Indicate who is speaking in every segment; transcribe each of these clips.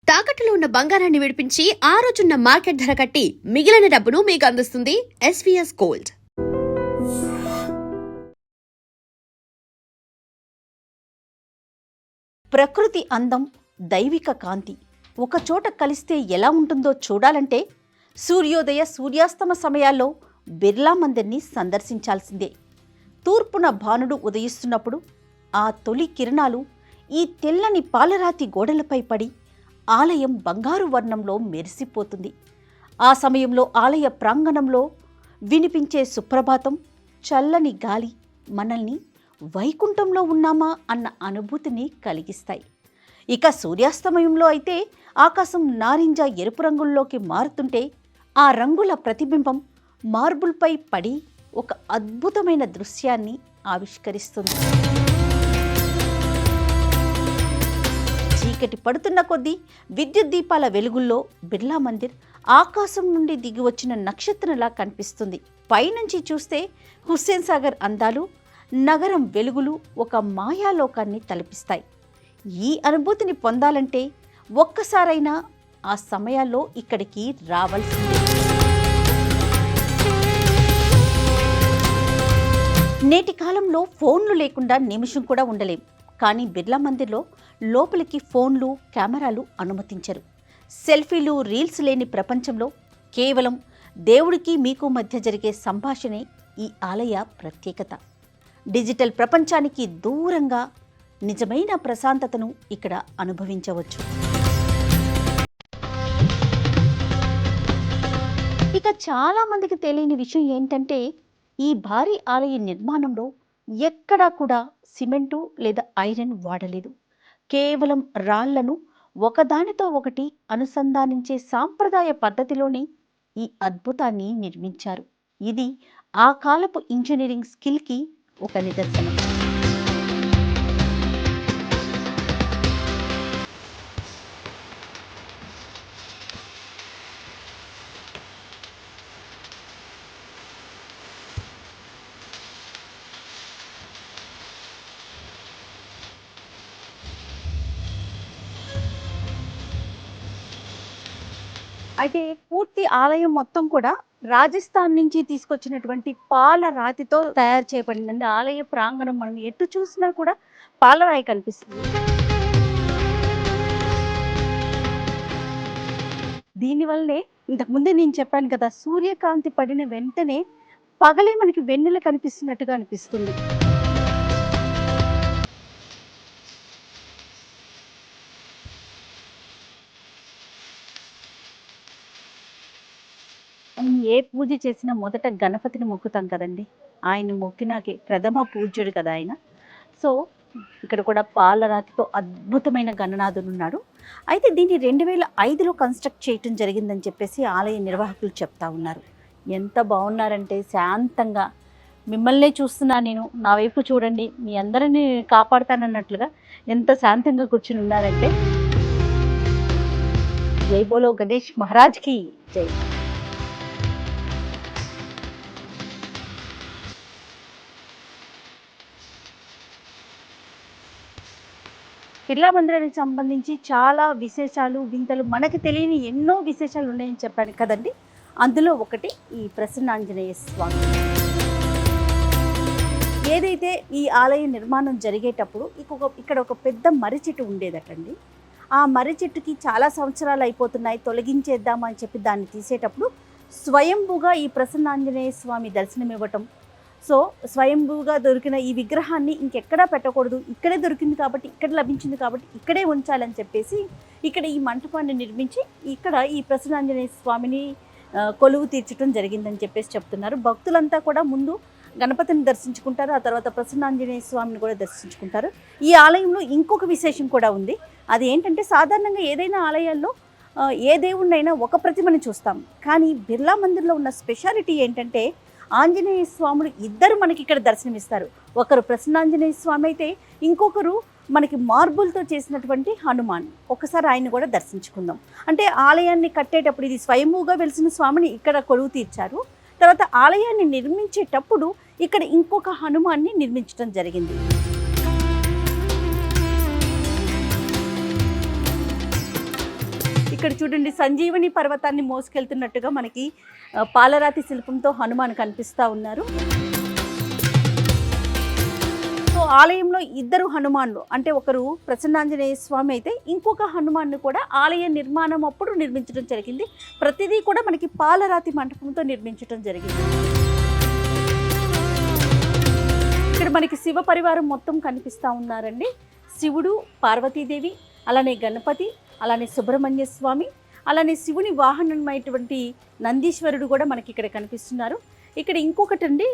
Speaker 1: తాకట్టులో ఉన్న బంగారాన్ని విడిపించి ఆ రోజున్న మార్కెట్ ధర కట్టి మిగిలిన డబ్బును మీకు అందిస్తుంది ఎస్వీఎస్ గోల్డ్.
Speaker 2: ప్రకృతి అందం, దైవిక కాంతి ఒకచోట కలిస్తే ఎలా ఉంటుందో చూడాలంటే సూర్యోదయ సూర్యాస్తమ సమయాల్లో బిర్లా మందిర్ని సందర్శించాల్సిందే. తూర్పున భానుడు ఉదయిస్తున్నప్పుడు ఆ తొలి కిరణాలు ఈ తెల్లని పాలరాతి గోడలపై పడి ఆలయం బంగారు వర్ణంలో మెరిసిపోతుంది. ఆ సమయంలో ఆలయ ప్రాంగణంలో వినిపించే సుప్రభాతం, చల్లని గాలి మనల్ని వైకుంఠంలో ఉన్నామా అన్న అనుభూతిని కలిగిస్తాయి. ఇక సూర్యాస్తమయంలో అయితే ఆకాశం నారింజ ఎరుపు రంగుల్లోకి మారుతుంటే ఆ రంగుల ప్రతిబింబం మార్బుల్పై పడి ఒక అద్భుతమైన దృశ్యాన్ని ఆవిష్కరిస్తుంది. చీకటి పడుతున్న కొద్దీ విద్యుత్ దీపాల వెలుగుల్లో బిర్లా మందిర్ ఆకాశం నుండి దిగి వచ్చిన నక్షత్రంలా కనిపిస్తుంది. పైనుంచి చూస్తే హుస్సేన్ సాగర్ అందాలు, నగరం వెలుగులు ఒక మాయాలోకాన్ని తలపిస్తాయి. ఈ అనుభూతిని పొందాలంటే ఒక్కసారైనా ఆ సమయాల్లో ఇక్కడికి రావాల్సిందే. నేటి కాలంలో ఫోన్లు లేకుండా నిమిషం కూడా ఉండలేం. కానీ బిర్లా మందిర్లో లోపలికి ఫోన్లు, కెమెరాలు అనుమతించరు. సెల్ఫీలు, రీల్స్ లేని ప్రపంచంలో కేవలం దేవుడికి మీకు మధ్య జరిగే సంభాషణే ఈ ఆలయ ప్రత్యేకత. డిజిటల్ ప్రపంచానికి దూరంగా నిజమైన ప్రశాంతతను ఇక్కడ అనుభవించవచ్చు. ఇక చాలామందికి తెలియని విషయం ఏంటంటే ఈ భారీ ఆలయ నిర్మాణంలో ఎక్కడా కూడా సిమెంటు లేదా ఐరన్ వాడలేదు. కేవలం రాళ్లను ఒకదానితో ఒకటి అనుసంధానించే సాంప్రదాయ పద్ధతిలోనే ఈ అద్భుతాన్ని నిర్మించారు. ఇది ఆ కాలపు ఇంజనీరింగ్ స్కిల్కి ఒక నిదర్శనం. అయితే పూర్తి ఆలయం మొత్తం కూడా రాజస్థాన్ నుంచి తీసుకొచ్చినటువంటి పాల రాతితో తయారు చేయబడిందండి. ఆలయ ప్రాంగణం మనం ఎటు చూసినా కూడా పాలరాయి కనిపిస్తుంది. దీనివల్లనే ఇంతకుముందే నేను చెప్పాను కదా, సూర్యకాంతి పడిన వెంటనే పగలే మనకి వెన్నెల కనిపిస్తున్నట్టుగా అనిపిస్తుంది. ఏ పూజ చేసినా మొదట గణపతిని మొక్కుతాం కదండి. ఆయన మొక్కినాకే ప్రథమ పూజ్యుడు కదా ఆయన. సో ఇక్కడ కూడా పాలరాతితో అద్భుతమైన గణనాథుడు ఉన్నాడు. అయితే దీన్ని 2005లో కన్స్ట్రక్ట్ చేయటం జరిగిందని చెప్పేసి ఆలయ నిర్వాహకులు చెప్తా ఉన్నారు. ఎంత బాగున్నారంటే శాంతంగా మిమ్మల్నే చూస్తున్నా నేను, నా వైపు చూడండి, మీ అందరినీ కాపాడుతానన్నట్లుగా ఎంత శాంతంగా కూర్చుని ఉన్నారంటే. జై బోలో గణేష్ మహారాజ్కి జై. బిర్లా మందిరానికి సంబంధించి చాలా విశేషాలు, వింతలు, మనకు తెలియని ఎన్నో విశేషాలు ఉన్నాయని చెప్పాను కదండి. అందులో ఒకటి ఈ ప్రసన్నాంజనేయ స్వామి. ఏదైతే ఈ ఆలయ నిర్మాణం జరిగేటప్పుడు ఇక్కడ ఒక పెద్ద మర్రి చెట్టు ఉండేదటండి. ఆ మర్రి చెట్టుకి చాలా సంవత్సరాలు అయిపోతున్నాయి, తొలగించేద్దామని చెప్పి దాన్ని తీసేటప్పుడు స్వయంభూగా ఈ ప్రసన్నాంజనేయ స్వామి దర్శనం ఇవ్వటం. సో స్వయంభూగా దొరికిన ఈ విగ్రహాన్ని ఇంకెక్కడా పెట్టకూడదు, ఇక్కడే దొరికింది కాబట్టి, ఇక్కడ లభించింది కాబట్టి ఇక్కడే ఉంచాలని చెప్పేసి ఇక్కడ ఈ మంటపాన్ని నిర్మించి ఇక్కడ ఈ ప్రసన్నాంజనేయ స్వామిని కొలువు తీర్చడం జరిగిందని చెప్పేసి చెప్తున్నారు. భక్తులంతా కూడా ముందు గణపతిని దర్శించుకుంటారు, ఆ తర్వాత ప్రసన్నాంజనేయ స్వామిని కూడా దర్శించుకుంటారు. ఈ ఆలయంలో ఇంకొక విశేషం కూడా ఉంది. అది ఏంటంటే సాధారణంగా ఏదైనా ఆలయాల్లో ఏ దేవుణ్ణైనా ఒక ప్రతిమని చూస్తాం. కానీ బిర్లా మందిర్లో ఉన్న స్పెషాలిటీ ఏంటంటే ఆంజనేయ స్వాములు ఇద్దరు మనకి ఇక్కడ దర్శనమిస్తారు. ఒకరు ప్రసన్నాంజనేయ స్వామి అయితే ఇంకొకరు మనకి మార్బుల్తో చేసినటువంటి హనుమాన్. ఒకసారి ఆయన కూడా దర్శించుకుందాం. అంటే ఆలయాన్ని కట్టేటప్పుడు ఇది స్వయంభూగా వెలిసిన స్వామిని ఇక్కడ కొలువు తీర్చారు. తర్వాత ఆలయాన్ని నిర్మించేటప్పుడు ఇక్కడ ఇంకొక హనుమాన్ని నిర్మించడం జరిగింది. ఇక్కడ చూడండి సంజీవని పర్వతాన్ని మోసుకెళ్తున్నట్టుగా మనకి పాలరాతి శిల్పంతో హనుమాన్ కనిపిస్తూ ఉన్నారు. సో ఆలయంలో ఇద్దరు హనుమాన్లు, అంటే ఒకరు ప్రసన్నాంజనేయ స్వామి అయితే ఇంకొక హనుమాన్ను కూడా ఆలయ నిర్మాణం అప్పుడు నిర్మించడం జరిగింది. ప్రతిదీ కూడా మనకి పాలరాతి మంటపంతో నిర్మించడం జరిగింది. ఇక్కడ మనకి శివ పరివారం మొత్తం కనిపిస్తూ ఉన్నారండి. శివుడు, పార్వతీదేవి, అలానే గణపతి, అలానే సుబ్రహ్మణ్య స్వామి, అలానే శివుని వాహనమైనటువంటి నందీశ్వరుడు కూడా మనకి ఇక్కడ కనిపిస్తున్నారు. ఇక్కడ ఇంకొకటి అండి,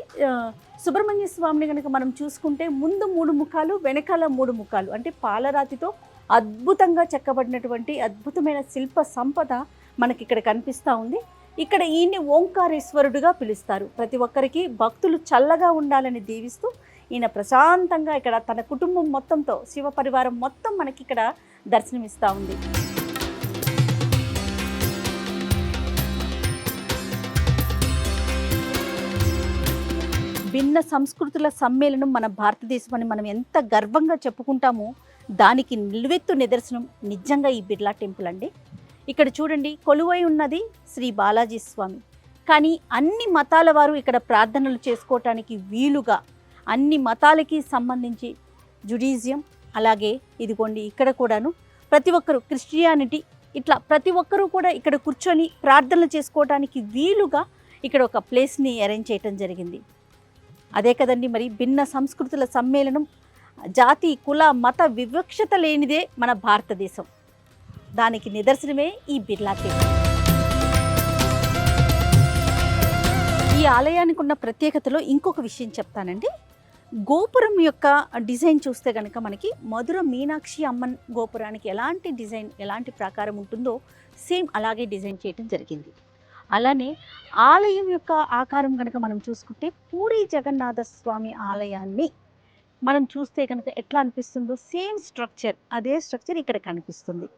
Speaker 2: సుబ్రహ్మణ్య స్వామిని కనుక మనం చూసుకుంటే ముందు 3 ముఖాలు, వెనకాల 3 ముఖాలు, అంటే పాలరాతితో అద్భుతంగా చెక్కబడినటువంటి అద్భుతమైన శిల్ప సంపద మనకి ఇక్కడ కనిపిస్తూ ఉంది. ఇక్కడ ఈయన్ని ఓంకారేశ్వరుడుగా పిలుస్తారు. ప్రతి ఒక్కరికి భక్తులు చల్లగా ఉండాలని దీవిస్తూ ఈయన ప్రశాంతంగా ఇక్కడ తన కుటుంబం మొత్తంతో శివ పరివారం మొత్తం మనకి ఇక్కడ దర్శనమిస్తూ ఉంది. భిన్న సంస్కృతుల సమ్మేళనం మన భారతదేశం అని మనం ఎంత గర్వంగా చెప్పుకుంటామో దానికి నిలువెత్తు నిదర్శనం నిజంగా ఈ బిర్లా టెంపుల్ అండి. ఇక్కడ చూడండి, కొలువై ఉన్నది శ్రీ బాలాజీ స్వామి. కానీ అన్ని మతాల వారు ఇక్కడ ప్రార్థనలు చేసుకోవటానికి వీలుగా అన్ని మతాలకి సంబంధించి జుడిజియం, అలాగే ఇదిగోండి ఇక్కడ కూడాను ప్రతి ఒక్కరు క్రిస్టియానిటీ, ఇట్లా ప్రతి ఒక్కరూ కూడా ఇక్కడ కూర్చొని ప్రార్థనలు చేసుకోవడానికి వీలుగా ఇక్కడ ఒక ప్లేస్ని అరేంజ్ చేయటం జరిగింది. అదే కదండి మరి భిన్న సంస్కృతుల సమ్మేళనం, జాతి కుల మత వివక్షత లేనిదే మన భారతదేశం. దానికి నిదర్శనమే ఈ బిర్లా టెంపుల్. ఈ ఆలయానికి ఉన్న ప్రత్యేకతలో ఇంకొక విషయం చెప్తానండి. గోపురం యొక్క డిజైన్ చూస్తే కనుక మనకి మధుర మీనాక్షి అమ్మన్ గోపురానికి ఎలాంటి డిజైన్, ఎలాంటి ప్రాకారం ఉంటుందో సేమ్ అలాగే డిజైన్ చేయడం జరిగింది. అలానే ఆలయం యొక్క ఆకారం కనుక మనం చూసుకుంటే పూరీ జగన్నాథ స్వామి ఆలయాన్ని మనం చూస్తే కనుక ఎట్లా అనిపిస్తుందో సేమ్ స్ట్రక్చర్, అదే స్ట్రక్చర్ ఇక్కడ కనిపిస్తుంది.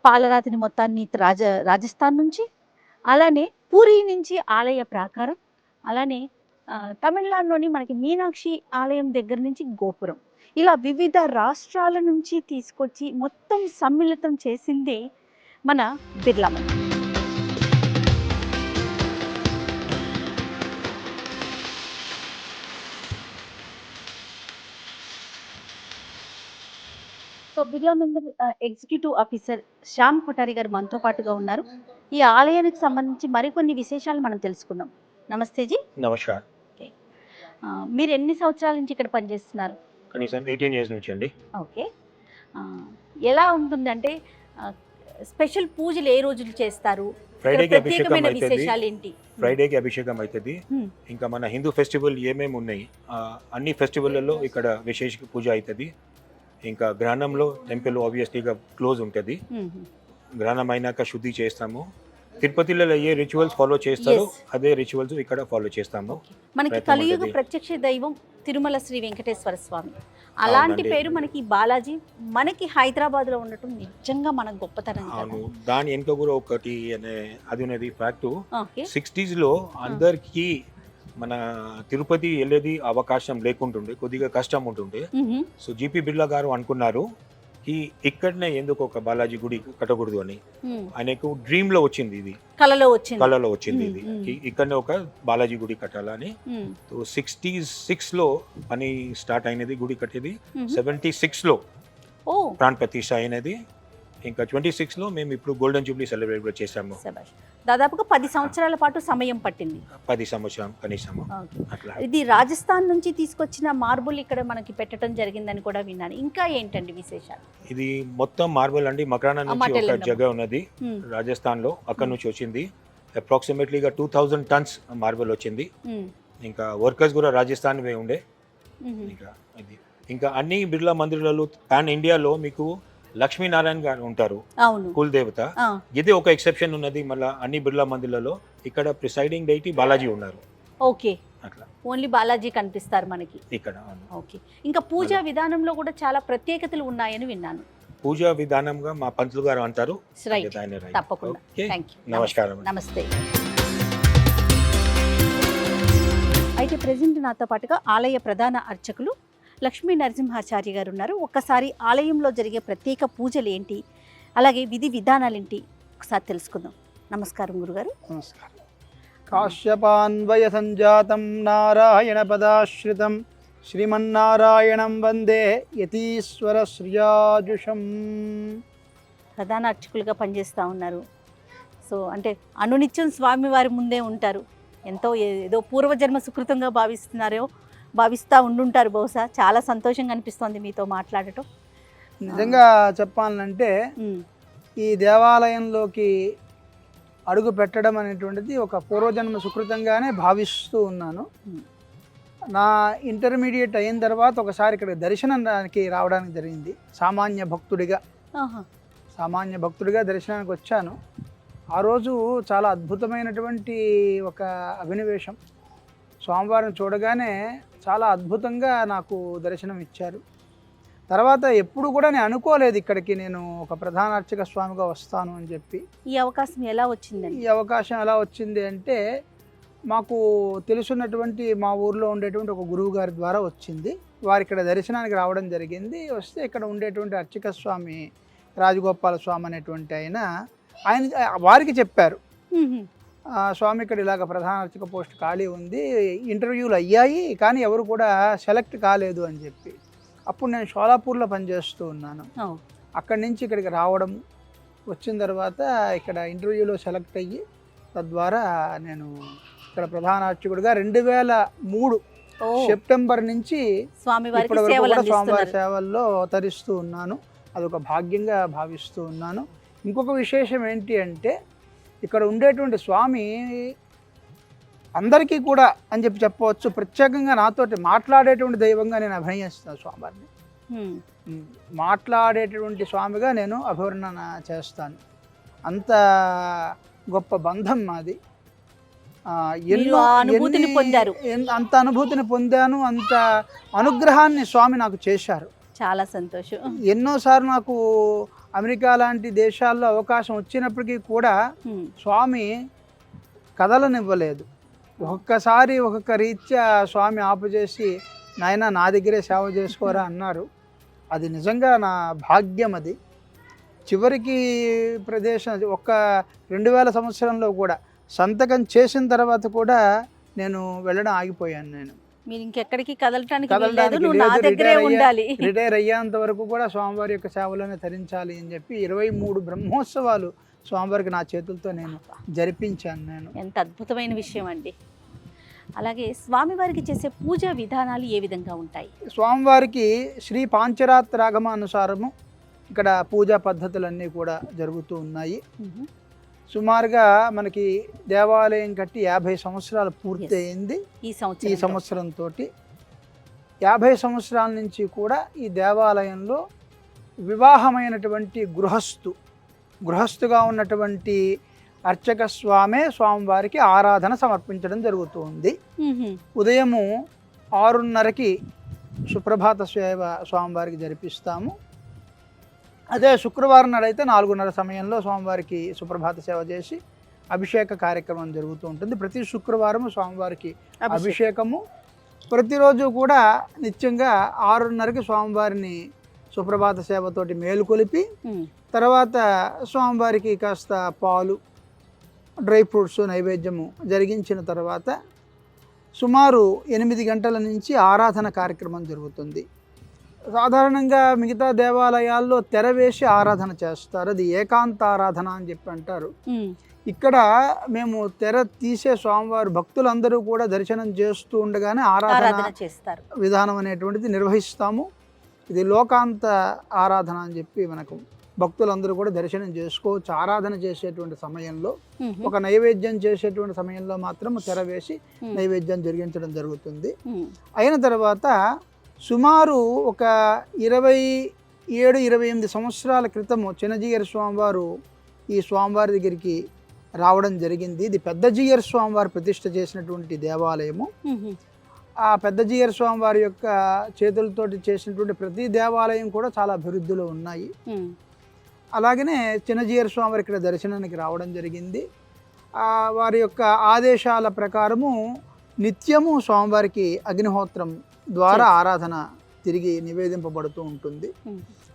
Speaker 2: పాలరాతిని మొత్తాన్ని రాజస్థాన్ నుంచి, అలానే పూరీ నుంచి ఆలయ ప్రాకారం, అలానే తమిళనాడులోని మనకి మీనాక్షి ఆలయం దగ్గర నుంచి గోపురం, ఇలా వివిధ రాష్ట్రాల నుంచి తీసుకొచ్చి మొత్తం సమ్మిళితం చేసిందే మన Birla Mandir. So Birla Mandir executive officer Shyam Kothari గారు మనతో పాటుగా ఉన్నారు. ఈ ఆలయానికి సంబంధించి మరికొన్ని విశేషాలు మనం తెలుసుకుందాం. నమస్తే జీ.
Speaker 3: నమస్కారం.
Speaker 2: మీరు ఎన్ని సంవత్సరాల నుంచి ఇక్కడ పనిచేస్తున్నారు?
Speaker 3: కనీసం 18 ఇయర్స్ నుంచి అండి.
Speaker 2: ఓకే. ఎలా ఉంటుంది అంటే స్పెషల్ పూజలు ఏ రోజులు చేస్తారు?
Speaker 3: ఫ్రైడేకి అభిషేకం
Speaker 2: ప్రత్యేకమైన
Speaker 3: అవుతుంది.
Speaker 2: విశేషాలు ఏంటి?
Speaker 3: ఫ్రైడేకి అభిషేకం అవుతుంది. ఇంకా మన హిందూ ఫెస్టివల్ ఏమేమి ఉన్నాయి అన్ని ఫెస్టివల్లో ఇక్కడ విశేష పూజ అవుతుంది. ఇంకా గ్రహణంలో టెంపుల్ ఆబ్వియస్లీగా క్లోజ్ ఉంటుంది. గ్రహణం అయినాక శుద్ధి చేస్తాము. తిరుపతిలో ఏ రిచువల్స్ ఫాలో చేస్తారో అదే రిచువల్స్ ఇక్కడ ఫాలో చేస్తాము.
Speaker 2: మనకి కలియుగ ప్రత్యక్ష దైవం తిరుమల శ్రీ వెంకటేశ్వర స్వామి, అలాంటి పేరు మనకి బాలాజీ మనకి హైదరాబాద్ లో ఉండటం నిజంగా మన గొప్పతనం.
Speaker 3: అవును, దాని వెనుక కూడా ఒకటి అది ఉన్నది ఫ్యాక్ట్. 60s లో అందరికి మన తిరుపతి వెళ్ళేది అవకాశం లేకుంటుండే, కొద్దిగా కష్టం ఉంటుండే. సో జీపీ బిర్లా గారు అనుకున్నారు ఇక్కడనే ఎందుకు ఒక బాలాజీ గుడి కట్టకూడదు అని. ఆయనకు డ్రీమ్ లో వచ్చింది, ఇది కళలో వచ్చింది ఇది ఇక్కడనే ఒక బాలాజీ గుడి కట్టాలని. 66 లో పని స్టార్ట్ అయినది, గుడి కట్టేది 76 లో ప్రాణ ప్రతిష్ఠ అయినది. ఇంకా 26 లో మేము ఇప్పుడు గోల్డెన్ జూబ్లీ సెలబ్రేట్ చేసాము.
Speaker 2: దాదాపుగా 10 సంవత్సరాల పాటు సమయం పట్టింది.
Speaker 3: 10 సంవత్సరం కనీసం.
Speaker 2: ఇది రాజస్థాన్ నుంచి తీసుకొచ్చిన మార్బుల్ ఇక్కడ మనకి పెట్టడం జరిగిందని కూడా విన్నాను. ఇంకా ఏంటండి విశేషాలు?
Speaker 3: ఇది మొత్తం మార్బుల్ అండి. మక్రానా నుంచి ఒక జగ ఉన్నది రాజస్థాన్ లో, అక్కడ నుంచి వచ్చింది. అప్రాక్సిమేట్లీగా 2000 టన్స్ మార్బుల్ వచ్చింది. ఇంకా వర్కర్స్ కూడా రాజస్థాన్ ఉండే. ఇంకా అన్ని బిర్లా మందిరాలు పాన్ ఇండియాలో మీకు లక్ష్మీనారాయణ గారు ఉంటారు, కుల్ దేవత. ఇది ఒక ఎక్సెప్షన్ ఉన్నది. మళ్ళీ అన్ని బిర్లా మందిరాలలో ఇక్కడ ప్రిసైడింగ్ డైటీ బాలాజీ ఉన్నారు.
Speaker 2: ఓకే, అట్లా ఓన్లీ బాలాజీ కనిపిస్తారు మనకి ఇక్కడ. ఓకే. ఇంకా పూజా విధానంలో కూడా చాలా ప్రత్యేకతలు ఉన్నాయని విన్నాను.
Speaker 3: పూజా విధానంగా మా పంతులు గారు అంటారు.
Speaker 2: తప్పకుండా.
Speaker 3: నమస్కారం.
Speaker 2: నమస్తే. అయితే ప్రెజెంట్ నాతో పాటుగా ఆలయ ప్రధాన అర్చకులు లక్ష్మీ నరసింహాచార్య గారు ఉన్నారు. ఒక్కసారి ఆలయంలో జరిగే ప్రత్యేక పూజలు ఏంటి, అలాగే విధి విధానాలు ఏంటి, ఒకసారి తెలుసుకుందాం. నమస్కారం గురుగారు.
Speaker 4: నమస్కారం. కాశ్యపాన్వయ సంజాతం నారాయణ పదాశ్రితం శ్రీమన్నారాయణం వందే యతీశ్వర శ్రియాజుషం.
Speaker 2: ప్రధాన అర్చకులుగా పనిచేస్తూ ఉన్నారు. సో అంటే అనునిత్యం స్వామివారి ముందే ఉంటారు. ఎంతో ఏదో పూర్వజన్మ సుకృతంగా భావిస్తూ ఉండుంటారు బహుశా. చాలా సంతోషంగా అనిపిస్తోంది మీతో మాట్లాడటం.
Speaker 4: నిజంగా చెప్పాలంటే ఈ దేవాలయంలోకి అడుగు పెట్టడం అనేటువంటిది ఒక పూర్వజన్మ సుకృతంగానే భావిస్తూ ఉన్నాను. నా ఇంటర్మీడియట్ అయిన తర్వాత ఒకసారి ఇక్కడ దర్శనానికి రావడానికి జరిగింది. సామాన్య భక్తుడిగా దర్శనానికి వచ్చాను. ఆ రోజు చాలా అద్భుతమైనటువంటి ఒక అభినవేశం. స్వామివారిని చూడగానే చాలా అద్భుతంగా నాకు దర్శనం ఇచ్చారు. తర్వాత ఎప్పుడు కూడా నేను అనుకోలేదు ఇక్కడికి నేను ఒక ప్రధాన అర్చక స్వామిగా వస్తాను అని చెప్పి.
Speaker 2: ఈ అవకాశం ఎలా వచ్చిందండి?
Speaker 4: ఈ అవకాశం ఎలా వచ్చింది అంటే మాకు తెలుసున్నటువంటి మా ఊర్లో ఉండేటువంటి ఒక గురువు గారి ద్వారా వచ్చింది. వారు ఇక్కడ దర్శనానికి రావడం జరిగింది. వస్తే ఇక్కడ ఉండేటువంటి అర్చక స్వామి రాజగోపాల స్వామి అనేటువంటి ఆయన వారికి చెప్పారు, స్వామి ఇక్కడ ఇలాగ ప్రధాన అర్చక పోస్ట్ ఖాళీ ఉంది, ఇంటర్వ్యూలు అయ్యాయి కానీ ఎవరు కూడా సెలెక్ట్ కాలేదు అని చెప్పి. అప్పుడు నేను షోలాపూర్లో పనిచేస్తూ ఉన్నాను. అక్కడి నుంచి ఇక్కడికి రావడం, వచ్చిన తర్వాత ఇక్కడ ఇంటర్వ్యూలో సెలెక్ట్ అయ్యి తద్వారా నేను ఇక్కడ ప్రధాన అర్చకుడిగా 2003 సెప్టెంబర్ నుంచి ఇప్పటి వరకు కూడా స్వామివారి సేవల్లో తరిస్తూ ఉన్నాను. అదొక భాగ్యంగా భావిస్తూ ఉన్నాను. ఇంకొక విశేషం ఏంటి అంటే ఇక్కడ ఉండేటువంటి స్వామి అందరికీ కూడా అని చెప్పవచ్చు, ప్రత్యేకంగా నాతోటి మాట్లాడేటువంటి దైవంగా నేను అభినయిస్తాను. స్వామివారిని మాట్లాడేటువంటి స్వామిగా నేను అభివర్ణన చేస్తాను. అంత గొప్ప బంధం మాది. అంత అనుభూతిని పొందాను. అంత అనుగ్రహాన్ని స్వామి నాకు చేశారు.
Speaker 2: చాలా సంతోషం.
Speaker 4: ఎన్నోసార్లు నాకు అమెరికా లాంటి దేశాల్లో అవకాశం వచ్చినప్పటికీ కూడా స్వామి కదలనివ్వలేదు. ఒక్కొక్కసారి ఒక్కొక్క రీత్యా స్వామి ఆపుచేసి నాయన నా దగ్గరే సేవ చేసుకోరా అన్నారు. అది నిజంగా నా భాగ్యం. అది చివరికి ప్రదేశం ఒక్క 2000 సంవత్సరంలో కూడా సంతకం చేసిన తర్వాత కూడా నేను వెళ్ళడం ఆగిపోయాను.
Speaker 2: మీరు ఇంకెక్కడికి కదలటానికి నా దగ్గరే ఉండాలి.
Speaker 4: రిటైర్ అయ్యేంత వరకు కూడా స్వామివారి యొక్క సేవలోనే తరించాలి అని చెప్పి 23 బ్రహ్మోత్సవాలు స్వామివారికి నా చేతులతో నేను జరిపించాను.
Speaker 2: ఎంత అద్భుతమైన విషయం అండి. అలాగే స్వామివారికి చేసే పూజా విధానాలు ఏ విధంగా ఉంటాయి?
Speaker 4: స్వామివారికి శ్రీ పాంచరాత్ర రాగమానుసారము ఇక్కడ పూజా పద్ధతులన్నీ కూడా జరుగుతూ ఉన్నాయి. సుమారుగా మనకి దేవాలయం కట్టి 50 సంవత్సరాలు పూర్తయింది ఈ సంవత్సరంతో. 50 సంవత్సరాల నుంచి కూడా ఈ దేవాలయంలో వివాహమైనటువంటి గృహస్థుగా ఉన్నటువంటి అర్చక స్వామివారికి ఆరాధన సమర్పించడం జరుగుతుంది. ఉదయము 6:30కి సుప్రభాత సేవ స్వామివారికి జరిపిస్తాము. అదే శుక్రవారం నాడైతే 4:30 సమయంలో స్వామివారికి సుప్రభాత సేవ చేసి అభిషేక కార్యక్రమం జరుగుతూ ఉంటుంది. ప్రతి శుక్రవారం స్వామివారికి అభిషేకము. ప్రతిరోజు కూడా నిత్యంగా 6:30కి స్వామివారిని సుప్రభాత సేవతోటి మేలుకొలిపి తర్వాత స్వామివారికి కాస్త పాలు, డ్రై ఫ్రూట్స్ నైవేద్యము జరిగించిన తర్వాత సుమారు 8 గంటల నుంచి ఆరాధన కార్యక్రమం జరుగుతుంది. సాధారణంగా మిగతా దేవాలయాల్లో తెర వేసి ఆరాధన చేస్తారు, అది ఏకాంత ఆరాధన అని చెప్పి అంటారు. ఇక్కడ మేము తెర తీసే స్వామివారి భక్తులందరూ కూడా దర్శనం చేస్తూ ఉండగానే ఆరాధన చేస్తారు విధానం అనేటువంటిది నిర్వహిస్తాము. ఇది లోకాంత ఆరాధన అని చెప్పి మనకు భక్తులందరూ కూడా దర్శనం చేసుకోవచ్చు. ఆరాధన చేసేటువంటి సమయంలో ఒక నైవేద్యం చేసేటువంటి సమయంలో మాత్రం తెర వేసి నైవేద్యం జరిగించడం జరుగుతుంది. అయిన తర్వాత సుమారు ఒక 27-28 సంవత్సరాల క్రితము చిన్నజీయర్ స్వామివారు ఈ స్వామివారి దగ్గరికి రావడం జరిగింది. ఇది పెద్దజీయర్ స్వామివారు ప్రతిష్ఠ చేసినటువంటి దేవాలయము. ఆ పెద్దజీయర్ స్వామివారి యొక్క చేతులతోటి చేసినటువంటి ప్రతి దేవాలయం కూడా చాలా అభివృద్ధిలో ఉన్నాయి. అలాగనే చిన్నజీయర్ స్వామివారి ఇక్కడ దర్శనానికి రావడం జరిగింది. వారి యొక్క ఆదేశాల ప్రకారము నిత్యము స్వామివారికి అగ్నిహోత్రం ద్వారా ఆరాధన తిరిగి నివేదింపబడుతూ ఉంటుంది.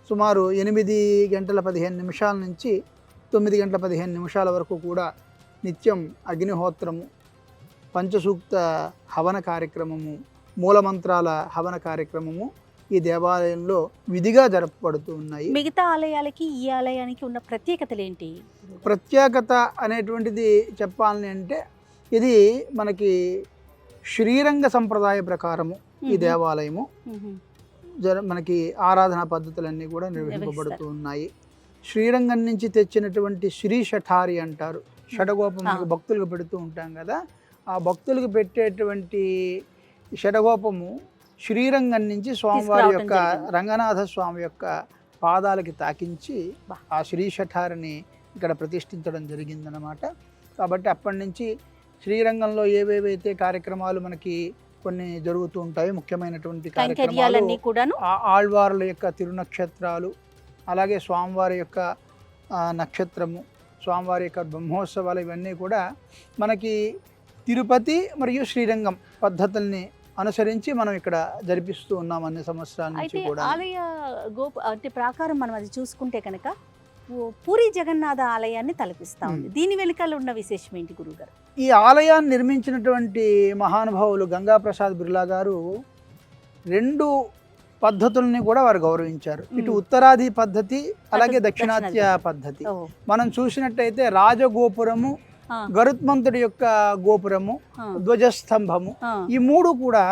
Speaker 4: సుమారు 8:15 నుంచి 9 గంటల 15 నిమిషాల వరకు కూడా నిత్యం అగ్నిహోత్రము, పంచసూక్త హవన కార్యక్రమము, మూలమంత్రాల హవన కార్యక్రమము ఈ దేవాలయంలో విధిగా జరపబడుతూ ఉన్నాయి.
Speaker 2: మిగతా ఆలయాలకి ఈ ఆలయానికి ఉన్న ప్రత్యేకతలు ఏంటి?
Speaker 4: ప్రత్యేకత అనేటువంటిది చెప్పాలని అంటే ఇది మనకి శ్రీరంగ సంప్రదాయ ప్రకారము ఈ దేవాలయము మనకి ఆరాధనా పద్ధతులన్నీ కూడా నిర్వహింపబడుతూ ఉన్నాయి. శ్రీరంగం నుంచి తెచ్చినటువంటి శ్రీ షఠారి అంటారు, షడగోపం భక్తులకు పెడుతూ ఉంటాం కదా, ఆ భక్తులకు పెట్టేటువంటి షడగోపము శ్రీరంగం నుంచి స్వామివారి యొక్క రంగనాథ స్వామి యొక్క పాదాలకి తాకించి ఆ శ్రీ షఠారిని ఇక్కడ ప్రతిష్ఠించడం జరిగిందనమాట. కాబట్టి అప్పటి నుంచి శ్రీరంగంలో ఏవేవైతే కార్యక్రమాలు మనకి కొన్ని జరుగుతూ ఉంటాయి, ముఖ్యమైనటువంటి కార్యక్రమాలు, ఆళ్వార్ల యొక్క తిరునక్షత్రాలు, అలాగే స్వామివారి యొక్క నక్షత్రము, స్వామివారి యొక్క బ్రహ్మోత్సవాలు, ఇవన్నీ కూడా మనకి తిరుపతి మరియు శ్రీరంగం పద్ధతుల్ని అనుసరించి మనం ఇక్కడ జరిపిస్తూ ఉన్నాం అన్ని సంవత్సరాల నుంచి కూడా.
Speaker 2: ఆలయ అంటే ప్రాకారం మనం అది చూసుకుంటే కనుక పూరి జగన్నాథ ఆలయాన్ని తలపిస్తా ఉంది. దీని వెనుకాల ఉన్న విశేషం ఏంటి గురుగారు?
Speaker 4: ఈ ఆలయాన్ని నిర్మించినటువంటి మహానుభావులు గంగాప్రసాద్ బిర్లా గారు 2 పద్ధతుల్ని కూడా వారు గౌరవించారు. ఇటు ఉత్తరాది పద్ధతి, అలాగే దక్షిణాత్య పద్ధతి. మనం చూసినట్టయితే రాజగోపురము, గరుత్మంతుడి యొక్క గోపురము, ధ్వజస్తంభము, ఈ 3 కూడా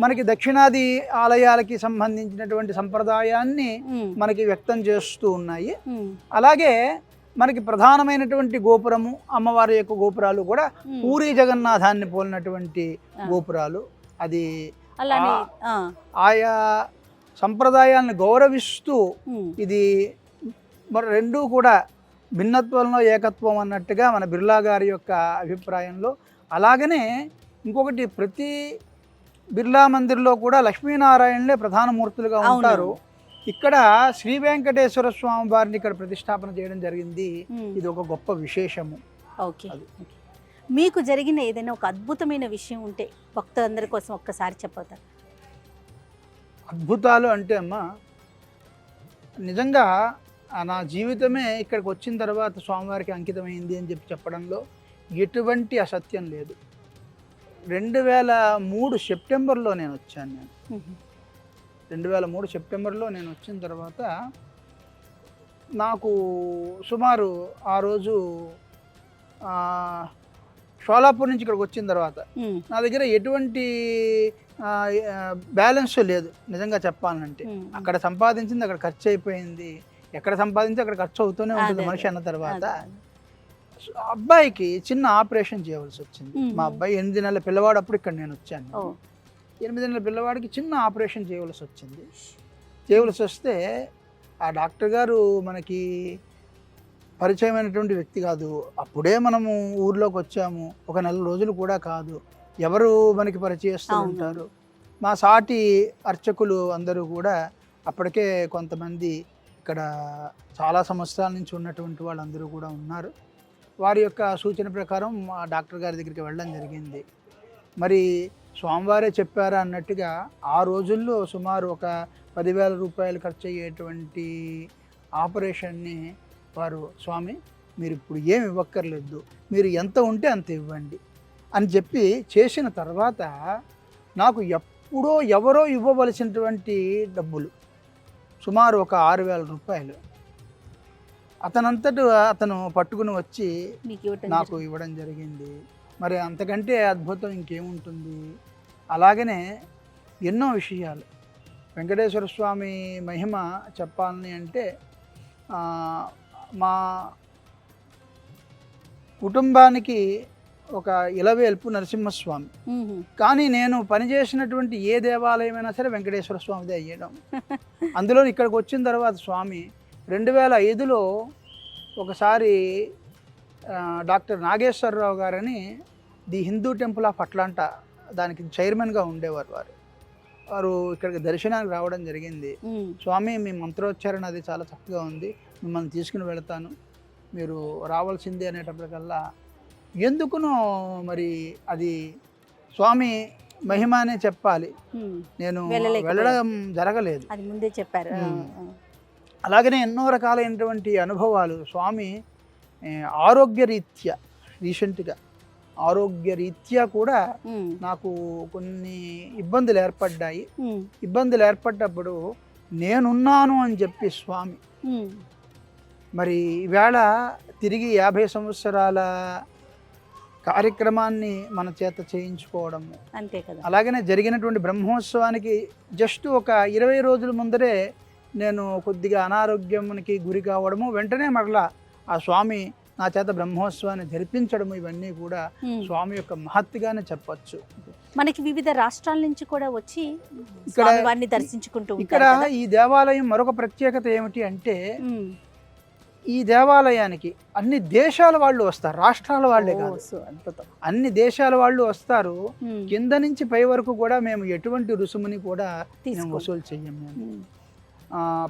Speaker 4: మనకి దక్షిణాది ఆలయాలకి సంబంధించినటువంటి సంప్రదాయాన్ని మనకి వ్యక్తం చేస్తూ ఉన్నాయి. అలాగే మనకి ప్రధానమైనటువంటి గోపురము, అమ్మవారి యొక్క గోపురాలు కూడా పూరి జగన్నాథాన్ని పోలినటువంటి గోపురాలు. అది ఆయా సంప్రదాయాలను గౌరవిస్తూ ఇది మరి 2 కూడా భిన్నత్వంలో ఏకత్వం అన్నట్టుగా మన బిర్లా గారి యొక్క అభిప్రాయంలో. అలాగనే ఇంకొకటి, ప్రతి బిర్లా మందిర్లో కూడా లక్ష్మీనారాయణలే ప్రధాన మూర్తులుగా ఉంటారు. ఇక్కడ శ్రీ వెంకటేశ్వర స్వామి వారిని ఇక్కడ ప్రతిష్టాపన చేయడం జరిగింది. ఇది ఒక గొప్ప విశేషము.
Speaker 2: ఓకే, మీకు జరిగిన ఏదైనా ఒక అద్భుతమైన విషయం ఉంటే భక్తులందరి కోసం ఒక్కసారి చెప్పవుతారు?
Speaker 4: అద్భుతాలు అంటే అమ్మా, నిజంగా నా జీవితమే ఇక్కడికి వచ్చిన తర్వాత స్వామివారికి అంకితమైంది అని చెప్పడంలో ఎటువంటి అసత్యం లేదు. 2003 సెప్టెంబర్లో నేను వచ్చాను. 2003 సెప్టెంబర్లో నేను వచ్చిన తర్వాత నాకు సుమారు ఆ రోజు షోలాపూర్ నుంచి ఇక్కడికి వచ్చిన తర్వాత నా దగ్గర ఎటువంటి బ్యాలెన్స్ లేదు. నిజంగా చెప్పాలంటే అక్కడ సంపాదించింది అక్కడ ఖర్చు అయిపోయింది, ఎక్కడ సంపాదించి అక్కడ ఖర్చు అవుతూనే ఉంటుంది మనిషి అన్న తర్వాత. అబ్బాయికి చిన్న ఆపరేషన్ చేయవలసి వచ్చింది. మా అబ్బాయి 8 నెలల పిల్లవాడు, అప్పుడు ఇక్కడ నేను వచ్చాను. 8 నెలల పిల్లవాడికి చిన్న ఆపరేషన్ చేయవలసి వచ్చింది. చేయవలసి వస్తే ఆ డాక్టర్ గారు మనకి పరిచయమైనటువంటి వ్యక్తి కాదు. అప్పుడే మనము ఊర్లోకి వచ్చాము, ఒక నెల రోజులు కూడా కాదు. ఎవరు మనకి పరిచయస్తూ ఉంటారు? మా సాటి అర్చకులు అందరూ కూడా అప్పటికే కొంతమంది ఇక్కడ చాలా సంవత్సరాల నుంచి ఉన్నటువంటి వాళ్ళందరూ కూడా ఉన్నారు. వారి యొక్క సూచన ప్రకారం ఆ డాక్టర్ గారి దగ్గరికి వెళ్ళడం జరిగింది. మరి స్వామివారే చెప్పారా అన్నట్టుగా ఆ రోజుల్లో సుమారు ఒక 10,000 రూపాయలు ఖర్చు అయ్యేటువంటి ఆపరేషన్ని వారు, స్వామి మీరు ఇప్పుడు ఏమి ఇవ్వక్కర్లేదు, మీరు ఎంత ఉంటే అంత ఇవ్వండి అని చెప్పి చేసిన తర్వాత నాకు ఎప్పుడో ఎవరో ఇవ్వవలసినటువంటి డబ్బులు సుమారు ఒక 6,000 రూపాయలు అతను పట్టుకుని వచ్చి నాకు ఇవ్వడం జరిగింది. మరి అంతకంటే అద్భుతం ఇంకేముంటుంది? అలాగనే ఎన్నో విషయాలు. వెంకటేశ్వర స్వామి మహిమ చెప్పాలని అంటే, మా కుటుంబానికి ఒక ఇలవేల్పు నరసింహస్వామి, కానీ నేను పనిచేసినటువంటి ఏ దేవాలయమైనా సరే వెంకటేశ్వర స్వామిదే అయ్యడం. అందులో ఇక్కడికి వచ్చిన తర్వాత స్వామి 2005లో ఒకసారి డాక్టర్ నాగేశ్వరరావు గారని the Hindu temple of Atlanta దానికి చైర్మన్గా ఉండేవారు. వారు ఇక్కడికి దర్శనానికి రావడం జరిగింది. స్వామి మీ మంత్రోచ్చారణ అది చాలా చక్కగా ఉంది, మిమ్మల్ని తీసుకుని వెళతాను, మీరు రావాల్సిందే అనేటప్పటికల్లా ఎందుకునో మరి అది స్వామి మహిమానే చెప్పాలి, నేను వెళ్ళడం జరగలేదు.
Speaker 2: అది ముందే చెప్పారు.
Speaker 4: అలాగనే ఎన్నో రకాలైనటువంటి అనుభవాలు. స్వామి ఆరోగ్యరీత్యా రీసెంట్గా ఆరోగ్యరీత్యా కూడా నాకు కొన్ని ఇబ్బందులు ఏర్పడ్డాయి. ఇబ్బందులు ఏర్పడ్డప్పుడు నేనున్నాను అని చెప్పి స్వామి మరి ఈవేళ తిరిగి 50 సంవత్సరాల కార్యక్రమాన్ని మన చేత చేయించుకోవడము
Speaker 2: అంతే కదా.
Speaker 4: అలాగనే జరిగినటువంటి బ్రహ్మోత్సవానికి జస్ట్ ఒక 20 రోజుల ముందరే నేను కొద్దిగా అనారోగ్యానికి గురి కావడము, వెంటనే మరలా ఆ స్వామి నా చేత బ్రహ్మోత్సవాన్ని జరిపించడము, ఇవన్నీ కూడా స్వామి యొక్క మహత్తుగానే చెప్పచ్చు.
Speaker 2: మనకి వివిధ రాష్ట్రాల నుంచి కూడా వచ్చి
Speaker 4: ఇక్కడ
Speaker 2: వారిని దర్శించుకుంటూ
Speaker 4: ఇక్కడ ఈ దేవాలయం మరొక ప్రత్యేకత ఏమిటి అంటే ఈ దేవాలయానికి అన్ని దేశాల వాళ్ళు వస్తారు, రాష్ట్రాల వాళ్ళే కాదు, అన్ని దేశాల వాళ్ళు వస్తారు. కింద నుంచి పై వరకు కూడా మేము ఎటువంటి రుసుముని కూడా వసూలు చెయ్యం. మేము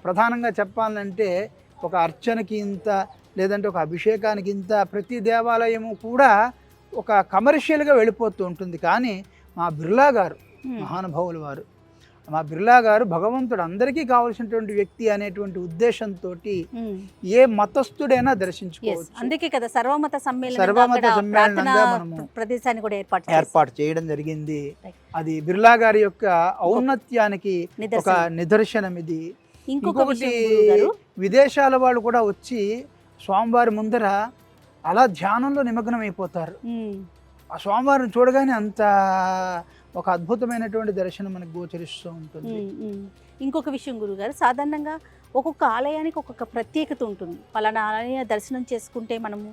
Speaker 4: ప్రధానంగా చెప్పాలంటే ఒక అర్చనకి ఇంత, లేదంటే ఒక అభిషేకానికి ఇంత, ప్రతి దేవాలయము కూడా ఒక కమర్షియల్గా వెళ్ళిపోతూ ఉంటుంది. కానీ మా బిర్లా గారు మహానుభావులు వారు, మా బిర్లా గారు భగవంతుడు అందరికీ కావాల్సినటువంటి వ్యక్తి అనేటువంటి ఉద్దేశంతో ఏ మతస్థుడైనా దర్శించుకోవచ్చు.
Speaker 2: అందుకే కదా సర్వమత
Speaker 4: సమ్మేళనంగా మనము
Speaker 2: ప్రదేశాన్ని కూడా
Speaker 4: ఏర్పాటు చేయడం జరిగింది. అది బిర్లా గారి యొక్క ఔన్నత్యానికి ఒక నిదర్శనం ఇది. ఇంకొకటి విదేశాల వాళ్ళు కూడా వచ్చి స్వామివారి ముందర అలా ధ్యానంలో నిమగ్నం అయిపోతారు. ఆ స్వామివారిని చూడగానే అంత ఒక అద్భుతమైనటువంటి దర్శనం మనకు గోచరిస్తూ ఉంటుంది.
Speaker 2: ఇంకొక విషయం గురుగారు, సాధారణంగా ఒక్కొక్క ఆలయానికి ఒక్కొక్క ప్రత్యేకత ఉంటుంది. పలానా ఆలయ దర్శనం చేసుకుంటే మనము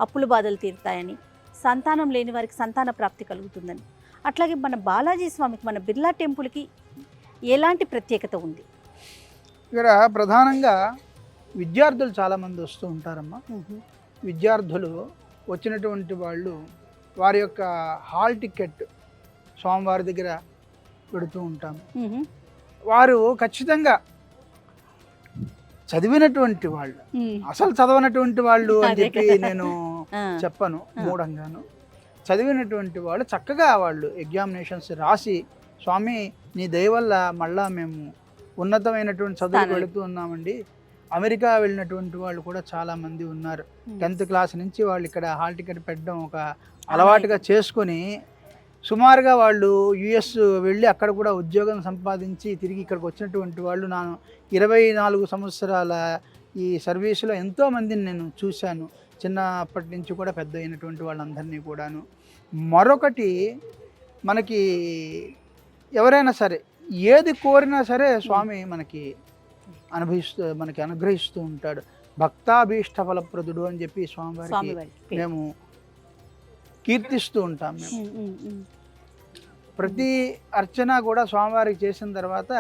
Speaker 2: అప్పుల బాధలు తీరుతాయని, సంతానం లేని వారికి సంతాన ప్రాప్తి కలుగుతుందని. అట్లాగే మన బాలాజీ స్వామికి, మన బిర్లా టెంపుల్కి ఎలాంటి ప్రత్యేకత ఉంది?
Speaker 4: ఇక్కడ ప్రధానంగా విద్యార్థులు చాలామంది వస్తూ ఉంటారమ్మా. విద్యార్థులు వచ్చినటువంటి వాళ్ళు వారి యొక్క హాల్ టికెట్ స్వామివారి దగ్గర పెడుతూ ఉంటాము. వారు ఖచ్చితంగా చదివినటువంటి వాళ్ళు, అసలు చదవనటువంటి వాళ్ళు అని చెప్పి నేను చెప్పను మూఢంగాను. చదివినటువంటి వాళ్ళు చక్కగా వాళ్ళు ఎగ్జామినేషన్స్ రాసి, స్వామి నీ దయ వల్ల మళ్ళా మేము ఉన్నతమైనటువంటి చదువుకు వెళుతూ ఉన్నామండి. అమెరికా వెళ్ళినటువంటి వాళ్ళు కూడా చాలామంది ఉన్నారు. 10th క్లాస్ నుంచి వాళ్ళు ఇక్కడ హాల్ టికెట్ పెట్టడం ఒక అలవాటుగా చేసుకొని సుమారుగా వాళ్ళు యుఎస్ వెళ్ళి అక్కడ కూడా ఉద్యోగం సంపాదించి తిరిగి ఇక్కడికి వచ్చినటువంటి వాళ్ళు నేను 24 సంవత్సరాల ఈ సర్వీసులో ఎంతోమందిని నేను చూశాను. చిన్నప్పటి నుంచి కూడా పెద్ద అయినటువంటి వాళ్ళందరినీ కూడాను. మరొకటి, మనకి ఎవరైనా సరే ఏది కోరినా సరే స్వామి మనకి అనుగ్రహిస్తూ ఉంటాడు. భక్తాభీష్ట ఫలప్రదుడు అని చెప్పి స్వామివారికి మేము కీర్తిస్తూ ఉంటాం. మేము ప్రతి అర్చన కూడా స్వామివారికి చేసిన తర్వాత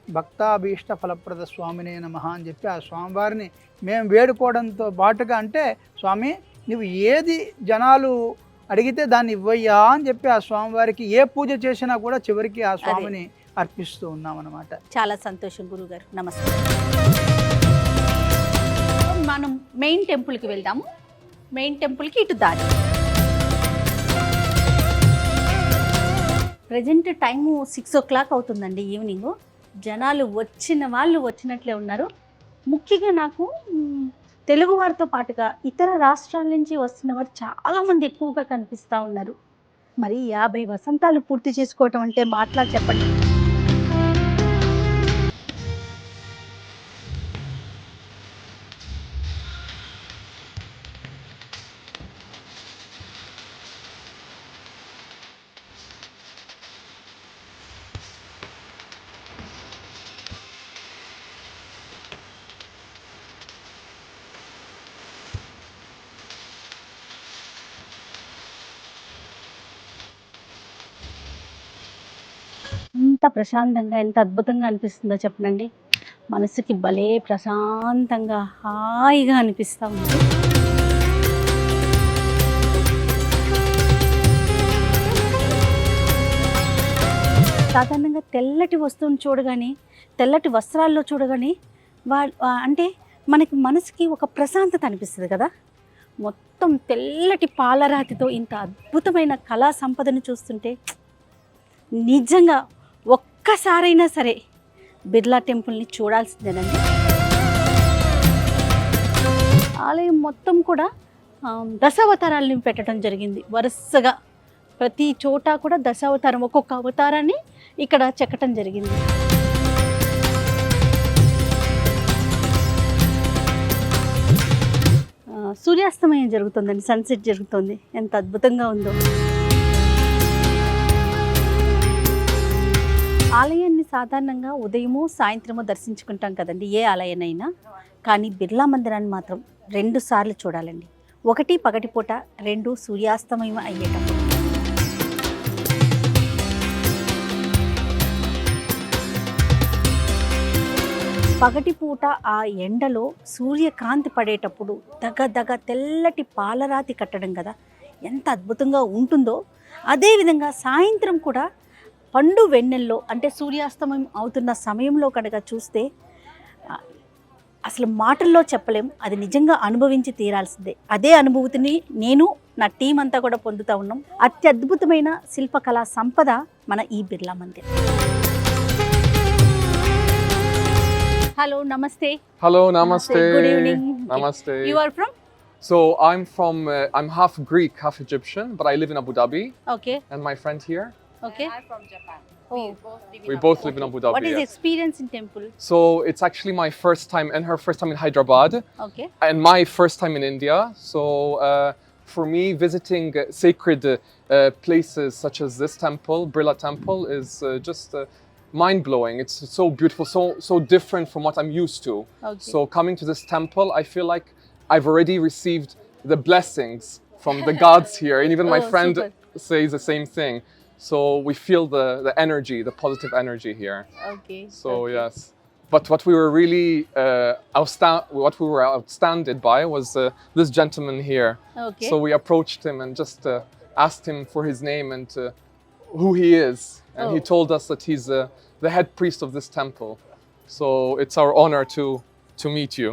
Speaker 4: భక్తాభీష్ట ఫలప్రద స్వామినే నమః అని చెప్పి ఆ స్వామివారిని మేము వేడుకోవడంతో పాటుగా, అంటే స్వామి నువ్వు ఏది జనాలు అడిగితే దాన్ని ఇవ్వయ్యా అని చెప్పి ఆ స్వామివారికి ఏ పూజ చేసినా కూడా చివరికి ఆ స్వామిని అర్పిస్తూ ఉన్నాం అన్నమాట.
Speaker 2: చాలా సంతోషం గురుగారు, నమస్తే. మనం మెయిన్ టెంపుల్కి వెళ్దాము. మెయిన్ టెంపుల్కి ఇటు దారి. ప్రజెంట్ టైము 6 o'clock అవుతుందండి, ఈవినింగ్. జనాలు వచ్చిన వాళ్ళు వచ్చినట్లే ఉన్నారు. ముఖ్యంగా నాకు తెలుగు వారితో పాటుగా ఇతర రాష్ట్రాల నుంచి వస్తున్న వారు చాలామంది ఎక్కువగా కనిపిస్తూ ఉన్నారు. మరి 50 వసంతాలు పూర్తి చేసుకోవటం అంటే మాట్లాడి చెప్పండి. ఎంత ప్రశాంతంగా, ఎంత అద్భుతంగా అనిపిస్తుందో చెప్పండి. మనసుకి భలే ప్రశాంతంగా హాయిగా అనిపిస్తూ ఉంది. సాధారణంగా తెల్లటి వస్తువుని చూడగానే, తెల్లటి వస్త్రాల్లో చూడగానే అంటే మనకి మనసుకి ఒక ప్రశాంతత అనిపిస్తుంది కదా. మొత్తం తెల్లటి పాలరాతితో ఇంత అద్భుతమైన కళా సంపదను చూస్తుంటే నిజంగా ఒక్కసారైనా సరే బిర్లా టెంపుల్ని చూడాల్సిందేనండి. ఆలయం మొత్తం కూడా దశావతారాలను పెట్టడం జరిగింది. వరుసగా ప్రతి చోట కూడా దశావతారం, ఒక్కొక్క అవతారాన్ని ఇక్కడ చెక్కటం జరిగింది. సూర్యాస్తమయం జరుగుతుందండి, సన్సెట్ జరుగుతుంది. ఎంత అద్భుతంగా ఉందో. ఆలయాన్ని సాధారణంగా ఉదయము సాయంత్రము దర్శించుకుంటాం కదండి, ఏ ఆలయానైనా. కానీ బిర్లా మందిరాన్ని మాత్రం 2 సార్లు చూడాలండి. ఒకటి పగటిపూట, 2 సూర్యాస్తమయం అయ్యేటప్పుడు. పగటిపూట ఆ ఎండలో సూర్యకాంతి పడేటప్పుడు దగ తెల్లటి పాలరాతి కట్టడం కదా, ఎంత అద్భుతంగా ఉంటుందో. అదేవిధంగా సాయంత్రం కూడా పండు వెన్నెల్లో, అంటే సూర్యాస్తమయం అవుతున్న సమయంలో కనుక చూస్తే అసలు మాటల్లో చెప్పలేం, అది నిజంగా అనుభవించి తీరాల్సిందే. అదే అనుభూతిని నేను, నా టీం అంతా కూడా పొందుతూ ఉన్నాం. అత్యద్భుతమైన శిల్పకళా సంపద మన ఈ బిర్లా మందిర్. హలో, నమస్తే.
Speaker 5: Hello, namaste.
Speaker 2: Good evening.
Speaker 5: Namaste.
Speaker 2: You are from?
Speaker 5: So I'm half Greek, half Egyptian, but I live in Abu Dhabi.
Speaker 2: Okay.
Speaker 5: And my friend here,
Speaker 2: Okay.
Speaker 6: I'm from Japan.
Speaker 2: Oh.
Speaker 5: we both live in Abu Dhabi.
Speaker 2: What is the
Speaker 5: yes.
Speaker 2: experience in temple?
Speaker 5: So it's actually my first time and her first time in Hyderabad,
Speaker 2: Okay.
Speaker 5: and my first time in India. So for me, visiting sacred places such as this temple, Birla Temple, is just mind-blowing. It's so beautiful, so different from what I'm used to.
Speaker 2: Okay.
Speaker 5: So coming to this temple, I feel like I've already received the blessings from the gods here, and even my
Speaker 2: Oh,
Speaker 5: friend
Speaker 2: super.
Speaker 5: says the same thing. So we feel the energy, the positive energy here.
Speaker 2: Okay.
Speaker 5: So
Speaker 2: Okay.
Speaker 5: yes, but what we were really outstanded by was this gentleman here.
Speaker 2: Okay.
Speaker 5: So we approached him and just asked him for his name and who he is, and he
Speaker 2: Oh.
Speaker 5: told us that he's the head priest of this temple. So it's our honor to meet you.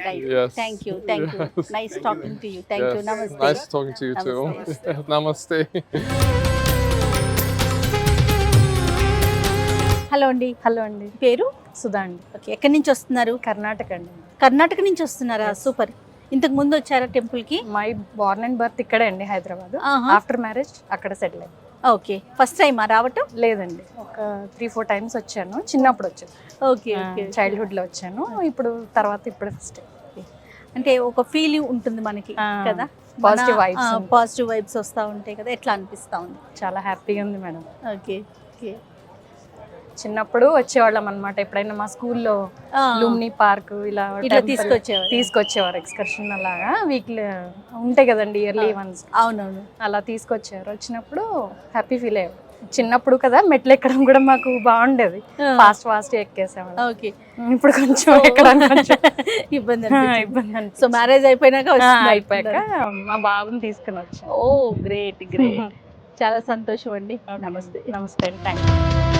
Speaker 2: Right.
Speaker 5: Yes.
Speaker 2: Thank you. Thank you.
Speaker 5: Yes.
Speaker 2: Nice talking to you. Thank you.
Speaker 5: Yes.
Speaker 2: Namaste.
Speaker 5: Nice talking to you too. Namaste.
Speaker 2: Hello అండి.
Speaker 6: Hello అండి,
Speaker 2: పేరు?
Speaker 6: సుధా అండి.
Speaker 2: Okay. ఎక్కడి నుంచి వస్తున్నారు?
Speaker 6: కర్ణాటక అండి.
Speaker 2: కర్ణాటక నుంచి వస్తున్నారా? సూపర్. ఇంతకు ముందు వచ్చారా టెంపుల్ కి?
Speaker 6: మై బోర్న్ అండ్ బర్త్ ఇక్కడే అండి, హైదరాబాద్.
Speaker 2: ఆహా.
Speaker 6: ఆఫ్టర్ మ్యారేజ్ అక్కడ సెటిల్ అయ్యి.
Speaker 2: ఓకే. ఫస్ట్ టైం రావటం?
Speaker 6: లేదండి, ఒక 3-4 టైమ్స్ వచ్చాను. చిన్నప్పుడు వచ్చాను,
Speaker 2: ఓకే. ఓకే.
Speaker 6: చైల్డ్హుడ్ లో వచ్చాను. ఇప్పుడు ఫస్ట్
Speaker 2: అంటే ఒక ఫీలింగ్ ఉంటుంది మనకి కదా,
Speaker 6: పాజిటివ్ వైబ్స్,
Speaker 2: పాజిటివ్ వైబ్స్ వస్తూ ఉంటాయి కదా, ఎట్లా అనిపిస్తూ ఉంది?
Speaker 6: చాలా హ్యాపీగా ఉంది మేడం.
Speaker 2: ఓకే. ఓకే.
Speaker 6: చిన్నప్పుడు వచ్చేవాళ్ళం అనమాట. ఎప్పుడైనా మా స్కూల్లో లుమ్ని పార్క్ ఇలా
Speaker 2: ఇట్లా
Speaker 6: temple
Speaker 2: తీసుకొచ్చేవారు
Speaker 6: ఎక్స్కర్షన్ అలాగా. వీక్లీ ఉంటాయి కదండి, ఇయర్లీ వన్స్.
Speaker 2: అవునవును.
Speaker 6: అలా తీసుకొచ్చారు. వచ్చినప్పుడు హ్యాపీ ఫీల్ అయ్యారు. చిన్నప్పుడు కదా, మెట్లు ఎక్కడం కూడా మాకు బాగుండేది, ఫాస్ట్ ఎక్కేసాము.
Speaker 2: ఓకే.
Speaker 6: ఇప్పుడు కొంచెం ఎక్కడానికి కొంచెం
Speaker 2: ఇబ్బంది
Speaker 6: ఇబ్బంది.
Speaker 2: సో మ్యారేజ్ అయిపోయినాక
Speaker 6: అయిపోయాక మా బాబుని తీసుకుని వచ్చాను.
Speaker 2: ఓ గ్రేట్ గ్రేట్. చాలా సంతోషం అండి. నమస్తే.
Speaker 6: నమస్తే అండి, థ్యాంక్ యూ.